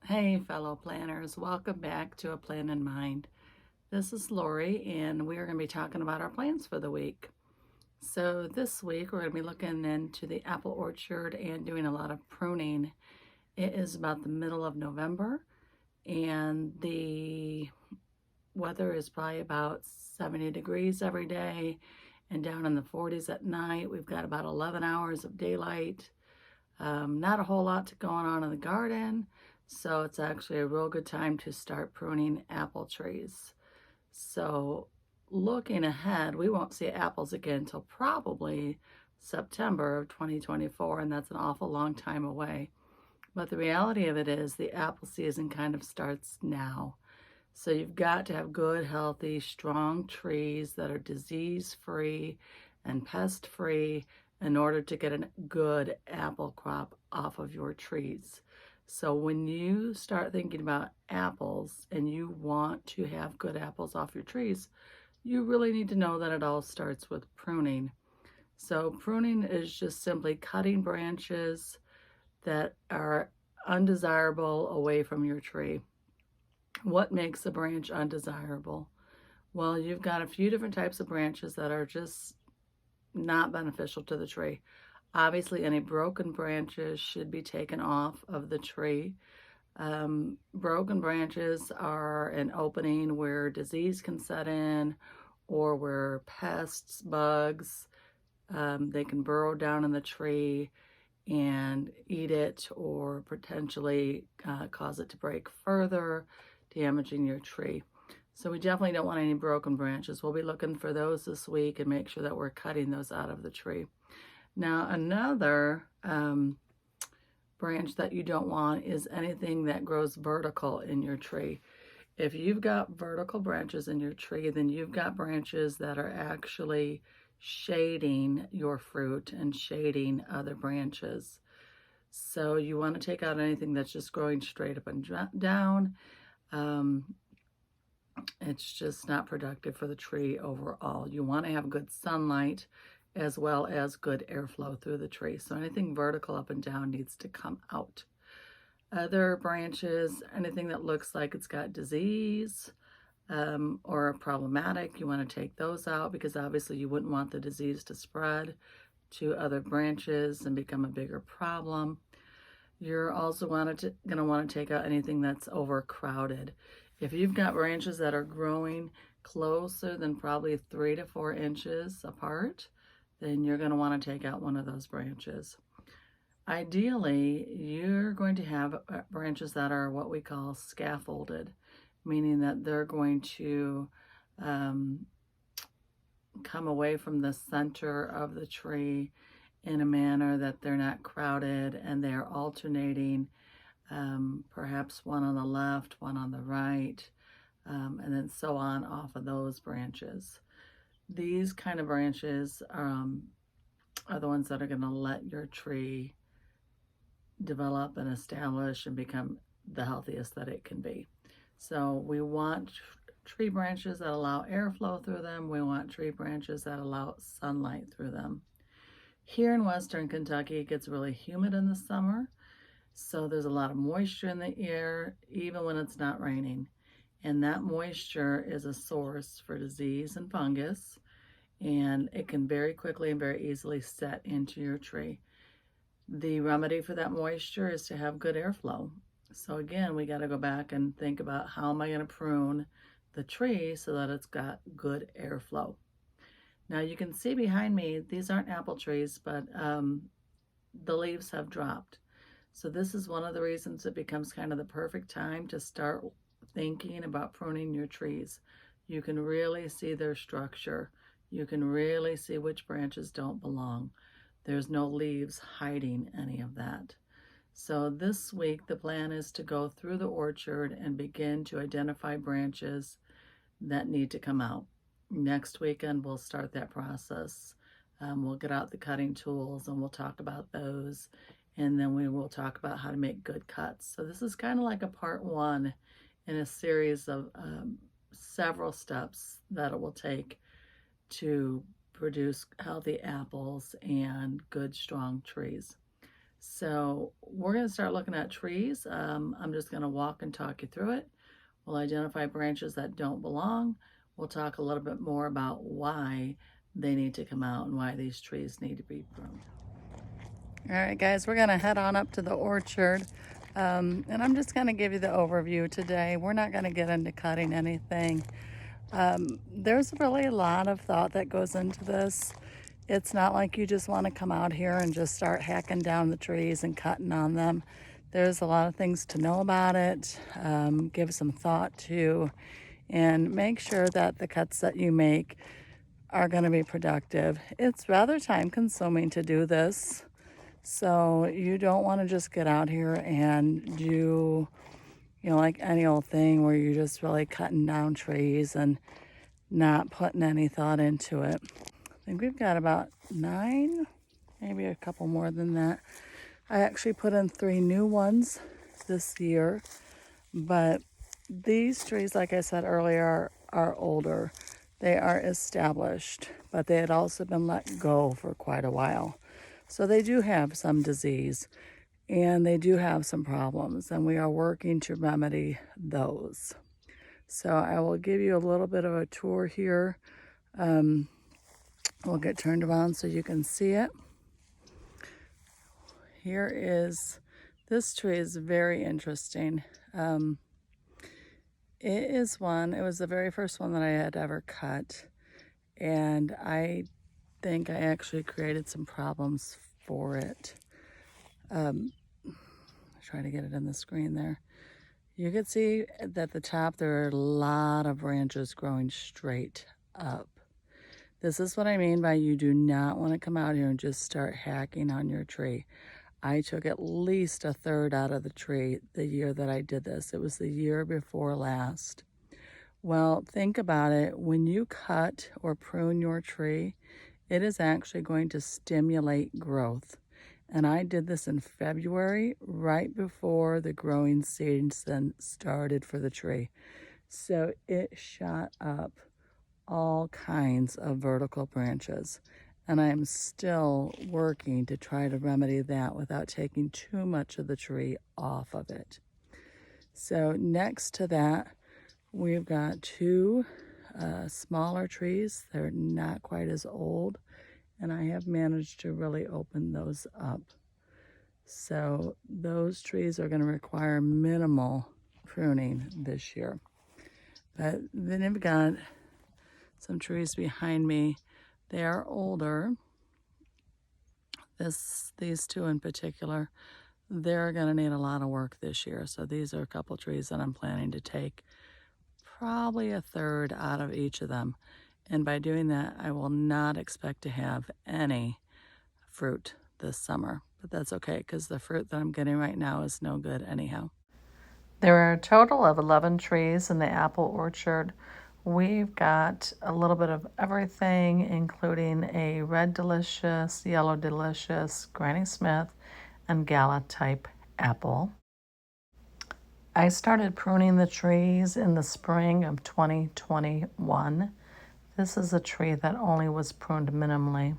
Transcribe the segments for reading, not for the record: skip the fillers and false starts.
Hey, fellow planners, welcome back to A Plan in Mind. This is Lori, and we are going to be talking about our plans for the week. So, this week we're going to be looking into the apple orchard and doing a lot of pruning. It is about the middle of November, and the weather is probably about 70 degrees every day and down in the 40s at night. We've got about 11 hours of daylight. Not a whole lot going on in the garden, so it's actually a real good time to start pruning apple trees. So looking ahead, we won't see apples again until probably September of 2024, and that's an awful long time away. But the reality of it is the apple season kind of starts now. So you've got to have good, healthy, strong trees that are disease-free and pest-free in order to get a good apple crop off of your trees. So when you start thinking about apples and you want to have good apples off your trees, you really need to know that it all starts with pruning. So pruning is just simply cutting branches that are undesirable away from your tree. What makes a branch undesirable? Well, you've got a few different types of branches that are just not beneficial to the tree. Obviously, any broken branches should be taken off of the tree. Broken branches are an opening where disease can set in or where pests, bugs, they can burrow down in the tree and eat it or potentially cause it to break further, damaging your tree. So we definitely don't want any broken branches. We'll be looking for those this week and make sure that we're cutting those out of the tree. Now another branch that you don't want is anything that grows vertical in your tree. If you've got vertical branches in your tree, then you've got branches that are actually shading your fruit and shading other branches. So you want to take out anything that's just growing straight up and down. It's just not productive for the tree overall. You want to have good sunlight as well as good airflow through the tree. So anything vertical up and down needs to come out. Other branches, anything that looks like it's got disease or problematic, you want to take those out because obviously you wouldn't want the disease to spread to other branches and become a bigger problem. You're also going to want to take out anything that's overcrowded. If you've got branches that are growing closer than probably 3 to 4 inches apart, then you're going to want to take out one of those branches. Ideally, you're going to have branches that are what we call scaffolded, meaning that they're going to come away from the center of the tree in a manner that they're not crowded and they're alternating, perhaps one on the left, one on the right, and then so on off of those branches. These kind of branches are the ones that are going to let your tree develop and establish and become the healthiest that it can be. So we want tree branches that allow airflow through them. We want tree branches that allow sunlight through them. Here in Western Kentucky, it gets really humid in the summer, so there's a lot of moisture in the air, even when it's not raining. And that moisture is a source for disease and fungus, and it can very quickly and very easily set into your tree. The remedy for that moisture is to have good airflow. So again, we got to go back and think about how am I going to prune the tree so that it's got good airflow. Now you can see behind me, these aren't apple trees, but the leaves have dropped. So this is one of the reasons it becomes kind of the perfect time to start thinking about pruning your trees. You can really see their structure. You can really see which branches don't belong. There's no leaves hiding any of that. So this week, the plan is to go through the orchard and begin to identify branches that need to come out. Next weekend, we'll start that process. We'll get out the cutting tools and we'll talk about those. And then we will talk about how to make good cuts. So this is kind of like a part one in a series of several steps that it will take to produce healthy apples and good strong trees. So we're going to start looking at trees. I'm just going to walk and talk you through it. We'll identify branches that don't belong. We'll talk a little bit more about why they need to come out and why these trees need to be pruned. All right, guys, we're going to head on up to the orchard. And I'm just going to give you the overview today. We're not going to get into cutting anything. There's really a lot of thought that goes into this. It's not like you just want to come out here and just start hacking down the trees and cutting on them. There's a lot of things to know about it, give some thought to, and make sure that the cuts that you make are going to be productive. It's rather time consuming to do this, so you don't want to just get out here and do, like any old thing where you're just really cutting down trees and not putting any thought into it. I think we've got about 9, maybe a couple more than that. I actually put in 3 new ones this year, but these trees, like I said earlier, are older. They are established, but they had also been let go for quite a while. So they do have some disease and they do have some problems, and we are working to remedy those. So I will give you a little bit of a tour here. We'll get turned around so you can see it. Here is, this tree is very interesting. It was the very first one that I had ever cut. And I think I actually created some problems for it. Try to get it in the screen there. You can see that at the top there are a lot of branches growing straight up. This is what I mean by you do not want to come out here and just start hacking on your tree. I took at least 1/3 out of the tree the year that I did this. It was the year before last. Well, think about it. When you cut or prune your tree, it is actually going to stimulate growth. And I did this in February, right before the growing season started for the tree. So it shot up all kinds of vertical branches. And I am still working to try to remedy that without taking too much of the tree off of it. So next to that, we've got 2 smaller trees. They're not quite as old, and I have managed to really open those up. So those trees are going to require minimal pruning this year. But then I've got some trees behind me. They are older. These 2 in particular, they're going to need a lot of work this year. So these are a couple trees that I'm planning to take probably 1/3 out of each of them. And by doing that, I will not expect to have any fruit this summer. But that's okay, because the fruit that I'm getting right now is no good anyhow. There are a total of 11 trees in the apple orchard. We've got a little bit of everything, including a red delicious, yellow delicious, Granny Smith, and Gala type apple. I started pruning the trees in the spring of 2021. This is a tree that only was pruned minimally.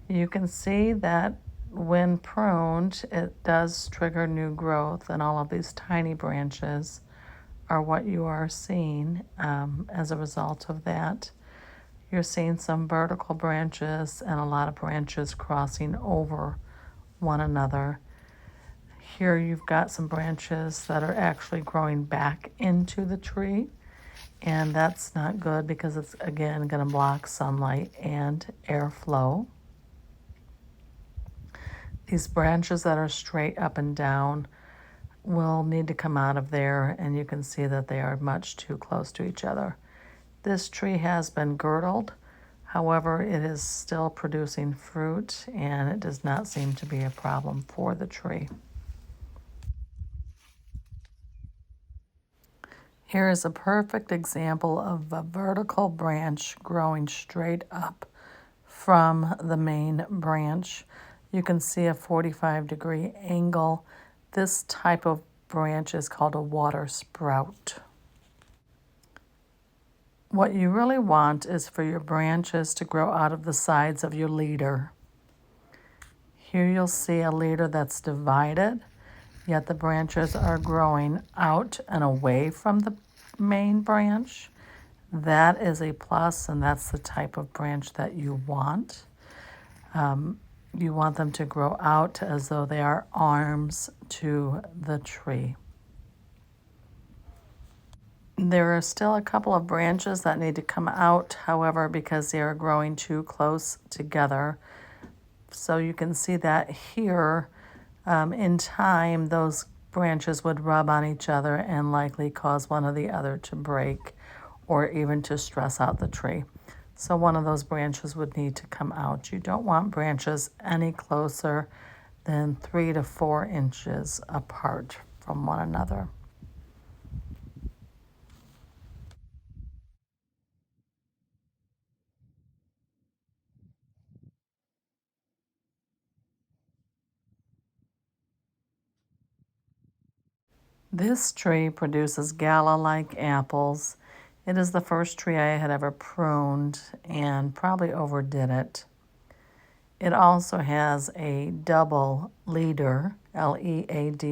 You can see that when pruned, it does trigger new growth, and all of these tiny branches are what you are seeing as a result of that. You're seeing some vertical branches and a lot of branches crossing over one another. Here you've got some branches that are actually growing back into the tree, and that's not good because it's, again, going to block sunlight and airflow. These branches that are straight up and down will need to come out of there, and you can see that they are much too close to each other. This tree has been girdled. However, it is still producing fruit, and it does not seem to be a problem for the tree. Here is a perfect example of a vertical branch growing straight up from the main branch. You can see a 45-degree angle. This type of branch is called a water sprout. What you really want is for your branches to grow out of the sides of your leader. Here you'll see a leader that's divided, yet the branches are growing out and away from the main branch. That is a plus, and that's the type of branch that you want. You want them to grow out as though they are arms to the tree. There are still a couple of branches that need to come out, however, because they are growing too close together. So you can see that here, in time, those branches would rub on each other and likely cause one or the other to break or even to stress out the tree. So one of those branches would need to come out. You don't want branches any closer than 3 to 4 inches apart from one another. This tree produces gala-like apples. It is the first tree I had ever pruned and probably overdid it. It also has a double leader, L-E-A-D-E-R,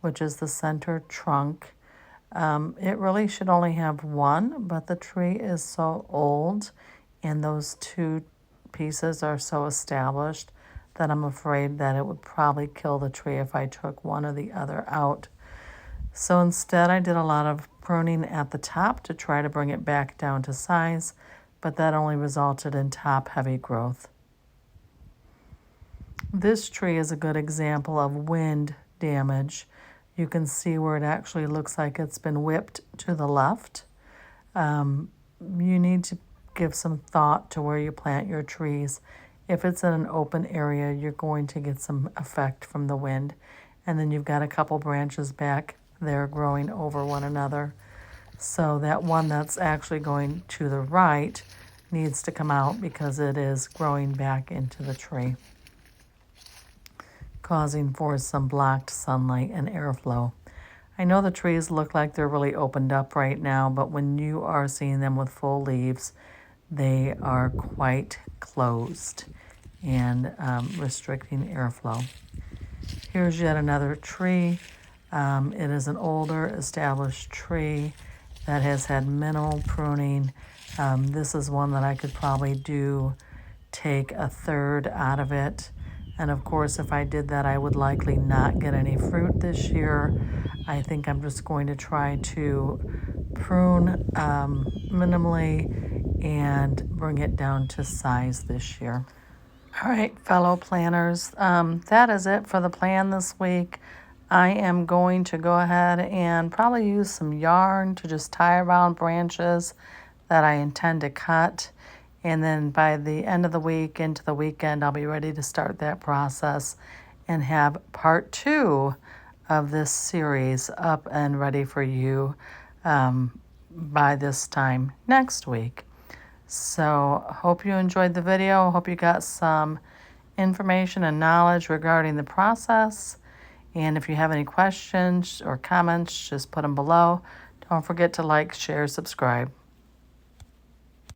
which is the center trunk. It really should only have one, but the tree is so old and those two pieces are so established that I'm afraid that it would probably kill the tree if I took one or the other out. So instead I did a lot of pruning at the top to try to bring it back down to size, but that only resulted in top heavy growth. This tree is a good example of wind damage. You can see where it actually looks like it's been whipped to the left. You need to give some thought to where you plant your trees. If it's in an open area, you're going to get some effect from the wind. And then you've got a couple branches back there growing over one another. So that one that's actually going to the right needs to come out because it is growing back into the tree, causing for some blocked sunlight and airflow. I know the trees look like they're really opened up right now, but when you are seeing them with full leaves, they are quite closed and restricting airflow. Here's yet another tree. It is an older established tree that has had minimal pruning. This is one that I could probably take a third out of it. And of course, if I did that, I would likely not get any fruit this year. I think I'm just going to try to prune minimally and bring it down to size this year. All right, fellow planners, that is it for the plan this week. I am going to go ahead and probably use some yarn to just tie around branches that I intend to cut. And then by the end of the week, into the weekend, I'll be ready to start that process and have part 2 of this series up and ready for you by this time next week. So hope you enjoyed the video. Hope you got some information and knowledge regarding the process. And if you have any questions or comments, just put them below. Don't forget to like, share, subscribe.